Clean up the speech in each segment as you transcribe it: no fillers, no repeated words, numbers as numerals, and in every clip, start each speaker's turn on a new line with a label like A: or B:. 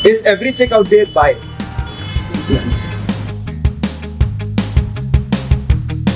A: Is every chick out there bi?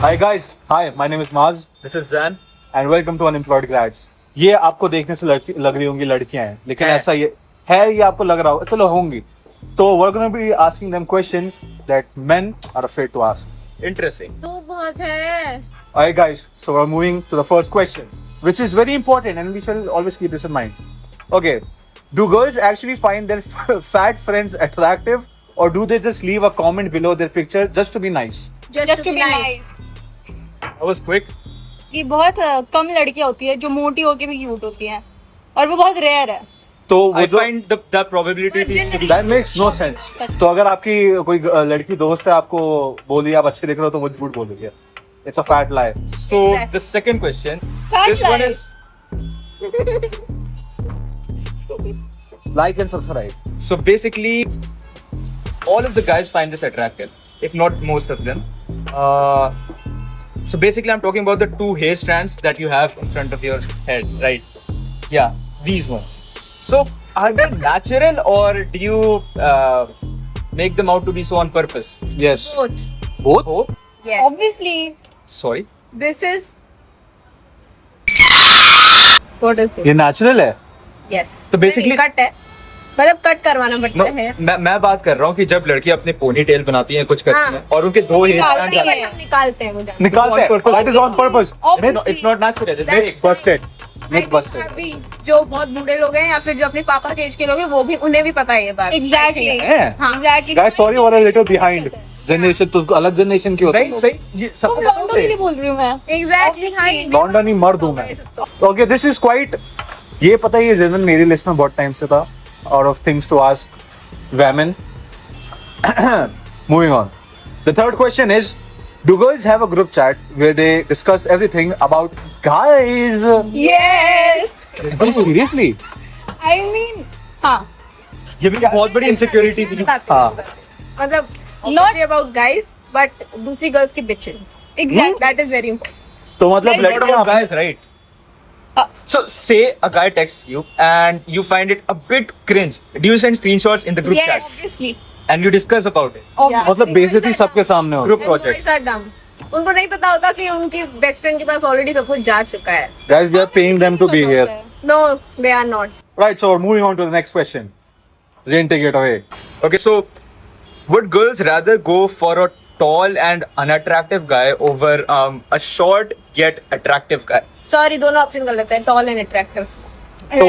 B: Hi guys, hi, my name is Maz
A: This is Zan.
B: and welcome to Unemployed Grads. ये आपको देखने से लग रही होंगी लड़कियां हैं, लेकिन
A: है।
B: ऐसा ये है, ये आपको लग रहा होगा, चलो होंगी. तो we're going to be asking them questions that men are afraid to ask.
A: Interesting.
C: तू बहुत है.
B: Alright guys, so we're moving to the first question, which is very important and we shall always keep this in mind. Okay, do girls actually find their fat friends attractive or do they just leave a comment below their picture just to be nice?
C: Just to be nice.
A: That was quick.
D: कि बहुत कम लड़कियां होती है जो मोटी होके भी cute होती हैं और वो बहुत रेयर है.
B: तो
A: I
B: वो जो
A: find the probability to be
B: That makes no sense. तो अगर आपकी कोई लड़की दोस्त है आपको बोली आप अच्छे दिख रहे हो तो वो झूठ बोलोगे. It's a fat lie.
A: So the second question.
D: Fat
A: This one
D: lie.
A: is
B: Like and subscribe.
A: so basically all of the guys find this attractive, if not most of them. So basically I'm talking about the two hair strands that you have in front of your head, right? Yeah, these ones. So are they natural or do you make them out to be so on purpose?
B: Yes.
C: Both.
B: Both?
A: Oh,
C: Yes.
D: Obviously.
A: sorry.
C: This is. What is it?
B: ये natural है.
C: Yes.
A: तो basically-
C: cut है. मतलब cut करवाना पड़ता
A: No,
C: है.
A: मैं बात कर रहा हूँ कि जब लड़की अपने पोनी टेल बनाती हैं कुछ करती
C: हाँ।
A: हैं और उनके दो हेयर
D: निकालती
A: स्ट्रैंड
D: हैं।
C: हम निकालते हैं वो जान.
B: निकालते हैं.
A: On purpose.
B: That is on purpose.
A: it's not natural. It's very
C: That's
B: Busted.
C: I
B: Myth
C: think
B: busted.
C: अभी जो बहुत बूढ़े लोग हैं या फिर जो अपने पापा के एज के लोग हैं वो भी उन्हें भी पता है ये बात.
D: Exactly.
B: हैं?
C: हाँ.
D: Exactly.
B: Guys, sorry we're a little behind. Generation तो अलग generation की होती
A: नहीं
B: है.
A: सही ये सब
D: तो लॉन्डो के लिए बोल रही हूँ मैं.
C: Exactly. हाँ,
D: Obviously.
C: ये भी
B: लौंडा नहीं मर्द हूँ मैं.
C: ये सब तो.
B: Okay, this is quite. ये पता है ये जनरल मेरी लिस्ट में बहुत टाइम से था. Out of things to ask women. Moving on. The third question is, do girls have a group chat where they discuss everything about guys?
D: Yes.
B: Seriously?
D: I mean, हाँ.
A: ये भी बहुत बड़ी इनसिक्योरिटी थी.
C: बताते
B: हाँ.
C: हैं. मतलब
D: Not-
C: obviously about guys but दूसरी गर्ल्स की bitches.
D: Exactly.
C: That is very important.
B: तो मतलब
D: Like,
A: What
B: लड़कियां
A: about guys, right? So say a guy texts you and you find it a bit cringe. Do you send screenshots in the group
C: Yes.
A: chat
D: Obviously.
A: and you discuss about it?
C: Yeah.
B: मतलब बेइज्जती सबके सामने हो.
A: Group
C: And
A: project.
C: boys are dumb. उनको नहीं पता होता कि उनकी बेस्ट फ्रेंड के पास ऑलरेडी सब कुछ जा चुका है.
B: Guys, we are paying them to be here.
C: No, they are not.
B: Right, so we're moving on to the next question. Zain, take it away.
A: Okay, so would girls rather go for a tall and unattractive guy over a short yet attractive guy?
C: Sorry, दोनों option गलत है. Tall and attractive.
B: तो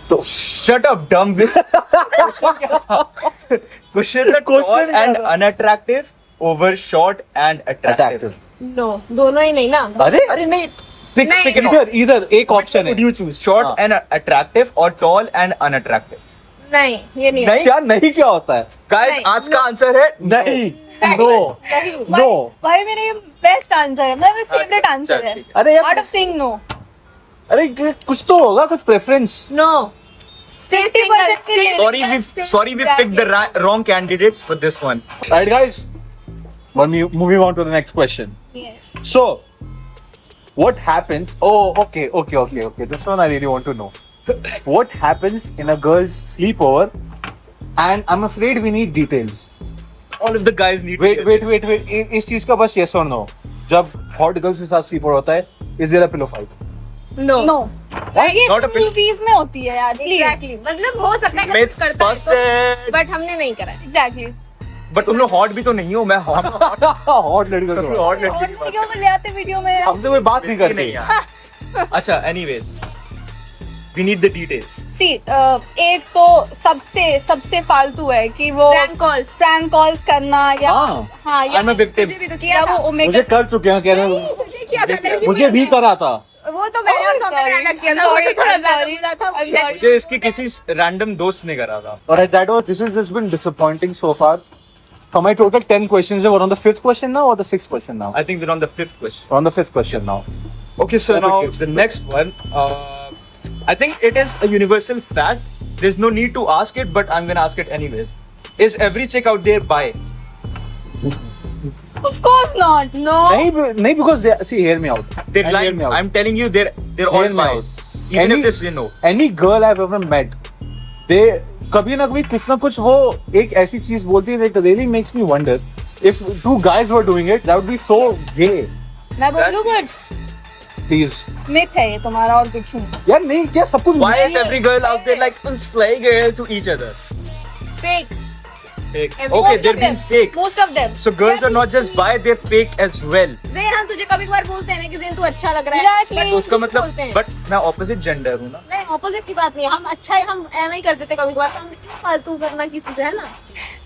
A: तो shut up, dumb. Question क्या था? Question the tall
B: Question
A: and
B: क्या था?
A: unattractive over short and attractive.
C: No, दोनों ही नहीं ना.
B: अरे
A: नहीं. Pick
C: नहीं.
A: an
B: इधर इधर एक
A: Which
B: ऑप्शन
A: one would
B: है.
A: you choose? Short
B: हाँ.
A: and attractive or tall and unattractive?
C: नहीं, ये नहीं है.
B: क्या नहीं क्या होता है?
A: Guys,
C: नहीं,
A: आज का आंसर है
B: नहीं. No. No.
D: भाई मेरा ये बेस्ट आंसर है. मेरा फेवरेट आंसर है.
A: ठीक
B: अरे यार
D: Part of saying no.
B: अरे कुछ तो होगा कुछ प्रेफरेंस.
C: No. Stay single.
D: के लिए.
A: Sorry, we picked the wrong candidates for this one.
B: Right guys, moving on to the next question.
D: Yes.
B: So, what happens? Oh, okay. This one I really want to know. What happens in a girl's sleepover? And I'm afraid we need details.
A: All of the guys need.
B: Wait. इस चीज का बस yes or no. जब hot girls के साथ sleepover होता है, is there a pillow fight?
C: No.
D: No. ये
A: Not a pill-
D: movies में होती है यार. Please.
C: Exactly. मतलब हो सकता है कि
A: Myth
C: करता है
A: busted.
C: तो, but हमने नहीं करा है.
D: Exactly.
A: But तुम लोग hot भी तो नहीं हो. मैं hot.
B: Hot लड़कियों को.
A: Hot लड़की
D: और
A: की बात
D: लड़कियों को ले आते वीडियो में.
B: हमसे कोई बात नहीं करती.
A: नहीं यार. अच्छा, anyways, we need the details.
D: See, एक तो सबसे फालतू है कि वो
C: Prank calls.
D: prank calls करना या
B: हाँ.
D: या
A: I'm a victim.
C: तुझे भी तो किया
D: या
C: था.
D: वो
B: मुझे
D: ओमेगा
B: कर चुके हैं कह रहे हैं.
C: तुझे किया था. लड़की
B: मुझे भी करा था.
C: वो तो मैंने और सौम्य ने अलग किया था. वो तो थोड़ा ज्यादा बुरा था.
A: मुझे इसकी किसी random दोस्त ने करा था.
B: Alright, that was this has been disappointing so far. For my total 10 questions, we're on the 5th question now or the 6th question now?
A: I think we're on the 5th question.
B: We're on the 5th question now.
A: Okay, so
B: Okay,
A: now
B: kids.
A: the next one. I think it is a universal fact. There's no need to ask it, but I'm gonna ask it anyways. Is every chick out there bi?
D: Of course not. No.
B: नहीं because they see hear me out.
A: They're
B: And hear
A: lying.
B: me out.
A: I'm telling you, they're
B: Hear
A: all
B: me
A: bi.
B: out.
A: Even
B: Any-
A: if this you know.
B: Any girl I've ever met, they कभी ना कभी कुछ ना कुछ वो एक ऐसी चीज बोलती है that really makes me wonder if two guys were doing it that would be so gay.
D: मैं बोलूँ कुछ
B: Please.
D: मिथ है ये तुम्हारा और कुछ नहीं.
B: यार नहीं क्या सब कुछ
A: Why is every girl out there like slaying it to each other?
C: Fake.
A: Fake.
C: Every-
A: Okay,
D: Most
A: they're
D: of
A: being
D: them.
A: fake.
D: Most of them.
A: So girls are not just bi, they're fake as well.
C: ज़ेन हम तुझे कभी कभार बोलते हैं ना कि Zen तू अच्छा लग रहा है.
D: Exactly.
C: But
A: तो उसका
C: बोलते
A: मतलब
C: हैं.
A: but मैं opposite gender हूँ ना.
C: नहीं ऑपोजिट की बात नहीं है. हम अच्छा है हम ऐसा ही कर देते कभी कभार. हम क्यों फालतू करना किसी से है ना.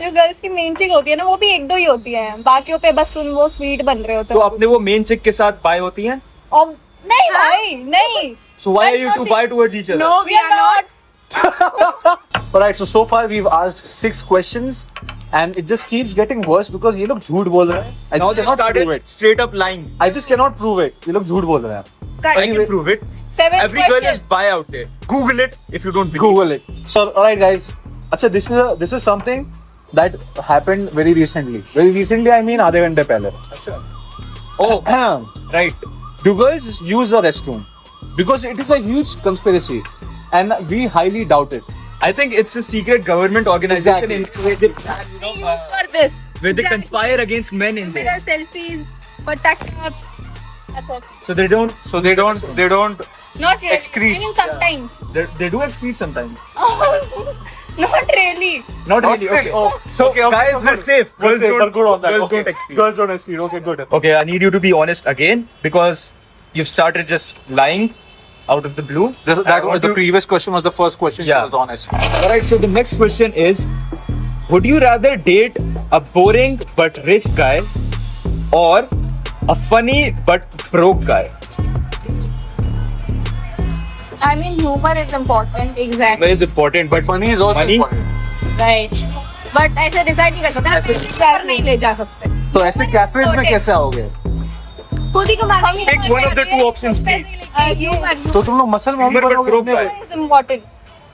D: जो गर्ल्स की मेन चिक होती है ना वो भी एक दो ही होती है. बाकियों पे बस उन वो स्वीट बन रहे होते
A: तो
D: हैं.
A: अपने वो main chick के साथ bi होती हैं?
D: और नहीं भाई नहीं.
A: So why are
D: That's
A: you
D: not
A: two
D: the-
A: bi towards each other?
C: No,
D: We are not.
B: Alright, so far we've asked 6 questions and it just keeps getting worse because ये लोग झूठ बोल रहे हैं. I
A: Now
B: just
A: they
B: cannot prove
A: started
B: it.
A: straight up lying.
B: I just cannot prove it. ये लोग झूठ बोल रहे हैं.
A: I
B: Anyway.
A: can prove it.
D: Seventh
A: Every girl
D: question.
A: is bi out there. Google it if you don't believe.
B: Google it. So, alright guys. अच्छा, this is something that happened very recently. Very recently, I mean आधे घंटे पहले.
A: Oh, right.
B: Do girls use the restroom? Because it is a huge conspiracy, and we highly doubt it.
A: I think it's a secret government organization
B: Exactly.
A: in where they plan,
C: We use for this.
A: where they conspire against men in there.
C: Mirror selfies, for tech ups. That's it.
A: So they don't.
B: So they don't.
D: Not really.
B: Excrete.
D: I mean sometimes.
A: They do excrete sometimes.
D: Not really.
A: Not really. Okay.
B: Oh,
A: So
B: okay,
A: guys, we're safe.
B: Girls
A: don't.
B: we're good on that.
A: Girls
B: Okay.
A: don't excrete.
B: Girls don't excrete. Okay, good.
A: Okay, I need you to be honest again because you've started just lying out of the blue.
B: That was the previous question was the first question.
A: Yeah.
B: She was honest.
A: All right. So the next question is: would you rather date a boring but rich guy or a funny but broke guy?
D: I mean humor is important.
C: Exactly.
A: Very important, but
B: Funny is also
A: Money?
B: important.
D: Right.
C: But ऐसे decide नहीं कर सकते ना.
A: ऐसे-
C: पर नहीं ले जा सकते.
B: तो ऐसे कैफेज में कैसे आओगे?
C: खुद ही कमा
D: हम
A: Pick one of the two options, please.
B: तो तुम लोग मसल मॉम
A: Humor but
B: बनोगे
A: broke
B: अपने
A: guy.
B: को?
D: is important.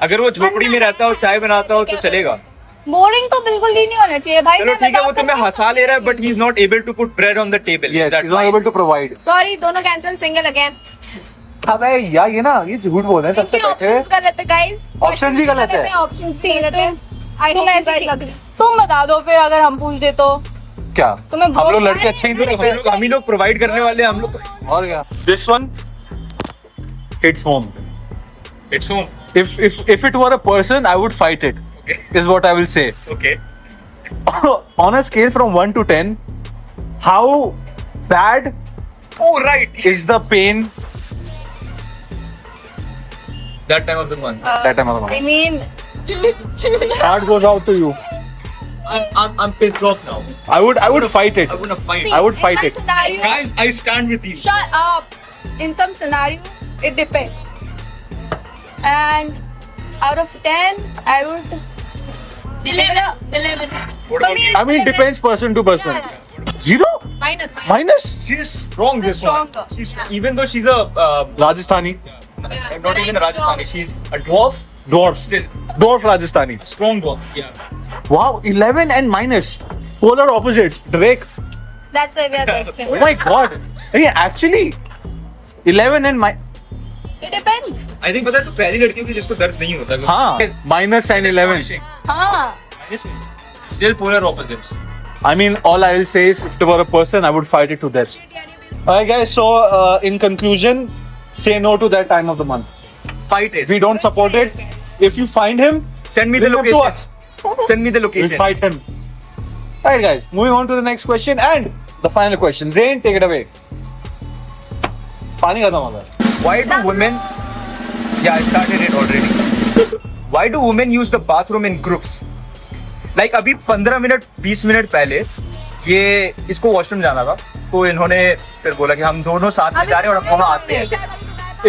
A: अगर वो झोपड़ी में रहता हो चाय बनाता हो तो चलेगा.
D: बोरिंग तो बिल्कुल भी नहीं होना चाहिए भाई.
A: चलो
D: मैं
A: ठीक है, वो
D: मजाक
A: तुम्हें
D: करके
A: हंसा ले रहा है, but he's not able to put bread on the table.
B: Yes,
A: That's
B: he's not
A: fine.
B: able to provide.
C: Sorry दोनों कैंसिल सिंगल अगेन.
B: अबे यार ये ना ये झूठ बोल रहे हैं
C: इनके
B: तब से
C: ऑप्शंस
B: बैठे.
C: गलत है गाइस.
B: Options ही गलत है.
C: ऑप्शंस ही गलत है. आई
D: तुम
C: होप
D: ऐसे
C: गाइस लग
D: तुम बता दो फिर अगर हम पूछ दे तो.
B: क्या?
D: तुम्हें
B: हम लोग
D: broke
B: लड़के
D: guy
B: अच्छे ही तो
A: हम
B: लगते
A: लोग- हम ही लोग प्रोवाइड करने वाले हैं, हम लोग.
B: हैं. और क्या? This one hits home.
A: It's home.
B: If it were a person, I would fight it.
A: Okay.
B: Is what I will say.
A: Okay.
B: On a scale from 1 to 10, how bad
A: Oh right.
B: is the pain
A: That time of the month.
B: that time of the
D: I
B: month?
D: mean
B: Heart goes out to you.
A: I'm pissed off now.
B: I would fight it.
A: I wanna fight.
B: I would fight it.
D: Scenario,
A: Guys, I stand with you.
D: shut up. In some scenario, it depends. And out of 10, I would.
C: 11.
A: What about you?
B: I mean, it depends person to person.
C: Yeah.
B: 0?
C: Minus.
B: Minus?
A: She's strong this one.
D: Stronger.
A: She's even though she's a
B: Rajasthani.
A: not even a Rajasthani. She's a dwarf.
B: Dwarf.
A: Still
B: Dwarf Rajasthani.
A: a strong dwarf. Yeah.
B: Wow, 11 and minus. Polar opposites. Drake.
D: That's why we are best
B: Oh
D: friends.
B: my god. Hey, actually, 11 and
D: It depends.
A: I think पता है तो पहली लड़की होगी जिसको दर्द नहीं होता.
B: हाँ, minus and 11.
D: हाँ.
A: Still polar opposites.
B: I mean, all I will say is, if it were a person, I would fight it to death. Alright, guys. So, in conclusion, say no to that time of the month.
A: Fight it.
B: We don't support it. If you find him,
A: Send me the
B: bring him to
A: location.
B: us.
A: Send me the
B: We'll
A: location.
B: fight him. Alright, guys. Moving on to the next question and the final question. Zain, take it away. पानी खत्म हो गया.
A: Why do women? Yeah, I started it already. Why do women use the bathroom in groups? Like अभी 15 minute 20 minute पहले ये इसको washroom जाना था तो इन्होंने फिर बोला कि हम दोनों साथ में जा रहे हैं और हम वहाँ आते हैं.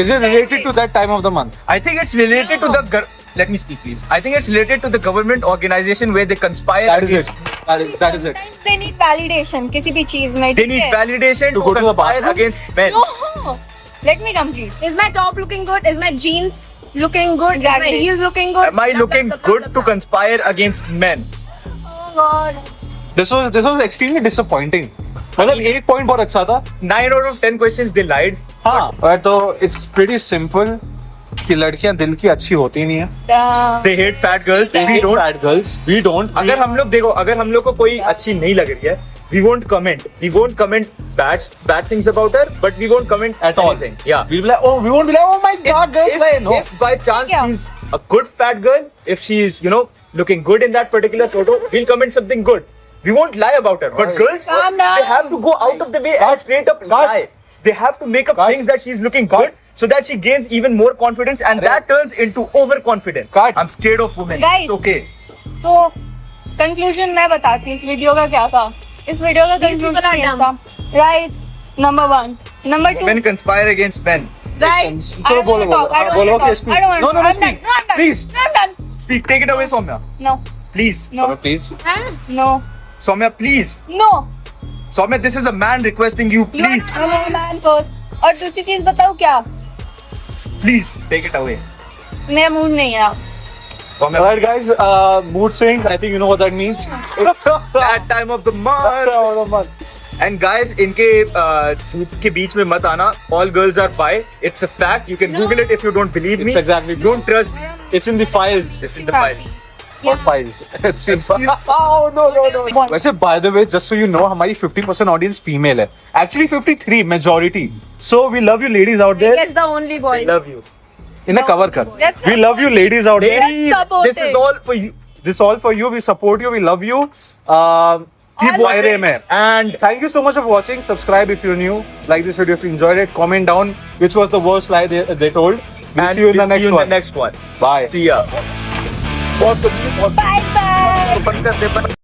B: Is it related to that time of the month?
A: I think it's related to the let me speak please. I think it's related to the government organization where they conspire
B: That is it.
A: against.
B: That is it.
D: Sometimes they need validation किसी भी चीज में.
A: They
D: ठीक
A: need
D: है?
A: validation
B: To
A: to
B: go to the
A: conspire
B: bathroom?
A: against men.
D: No. Let me complete.
C: Is my top looking good? Is my jeans looking good? Is my
D: Exactly.
C: heels looking good?
A: Am I looking good to conspire against men?
D: Oh God.
B: This was extremely disappointing. मतलब एक point बहुत अच्छा था.
A: 9 out of 10 questions they lied.
B: हाँ, तो it's pretty simple. कि लड़कियां दिल की अच्छी होती नहीं है.
A: They hate fat girls. We don't.
B: Fat girls. We don't.
A: अगर हम लोग देखो, अगर हम लोग को कोई अच्छी नहीं लग रही है, we won't comment. We won't comment bad things about her, but we won't comment
B: At all.
A: anything. Yeah.
B: We'll be like, oh, we won't be like, oh my god, girls like no.
A: If by chance
D: Yeah.
A: she's a good fat girl, if she's looking good in that particular photo, we'll comment something good. We won't lie about her. But
B: Right.
A: girls,
D: Calm down.
A: they have to go out of the way and straight up lie. They have to make up
B: Cut.
A: things that she's looking good, so that she gains even more confidence, and that turns into overconfidence.
B: Cut.
A: I'm scared of women.
D: Guys.
A: It's okay.
D: तो conclusion मैं बताती हूँ इस video का क्या था. इस video का
C: These people are
D: conclusion
C: dumb.
D: था. Right. Number 1. Number 2.
A: Women conspire against men.
C: Right.
B: चलो बोलो बोलो. बोलो okay, speak. No,
D: I'm
B: speak.
D: done. No, I'm done.
B: Please.
D: No, I'm done.
A: Speak. Take it away, Soumya.
D: No.
A: Please.
D: No.
B: Please.
D: No.
A: Soumya, please.
D: No.
A: Soumya, this is a man requesting you.
D: You are
A: Please.
D: not a man first. और दूसरी चीज बताओ क्या.
A: Please. Take it away.
D: मेरा mood नहीं है.
A: Soumya,
B: Alright, guys. Mood swings. I think you know what that means.
A: that time of the month. And guys, इनके झूठ के बीच में मत आना. All girls are bi. It's a fact. You can Google it if you don't believe me.
B: It's exactly.
A: Don't trust.
B: It's in the files.
A: It's in the file.
B: What files? It's in Oh no. वैसे by the way, just so you know, हमारी 50% audience female है. Actually 53 majority. So we love you ladies out there.
C: Guess the only
A: I
C: boys.
A: love you.
B: इन्हें cover कर.
D: That's
B: We love you ladies out there.
A: Ladies,
D: supporting.
A: this is all for you.
B: This all for you. We support you. We love you. Keep
D: All
B: watching. में.
A: And
B: Thank you so much for watching. Subscribe if you're new. Like this video if you enjoyed it. Comment down which was the worst lie they told. We'll see you in the next one.
A: next one.
B: Bye.
A: See ya. Pause कर दीजिए, pause.
D: bye bye.
A: बंद कर दे, बंद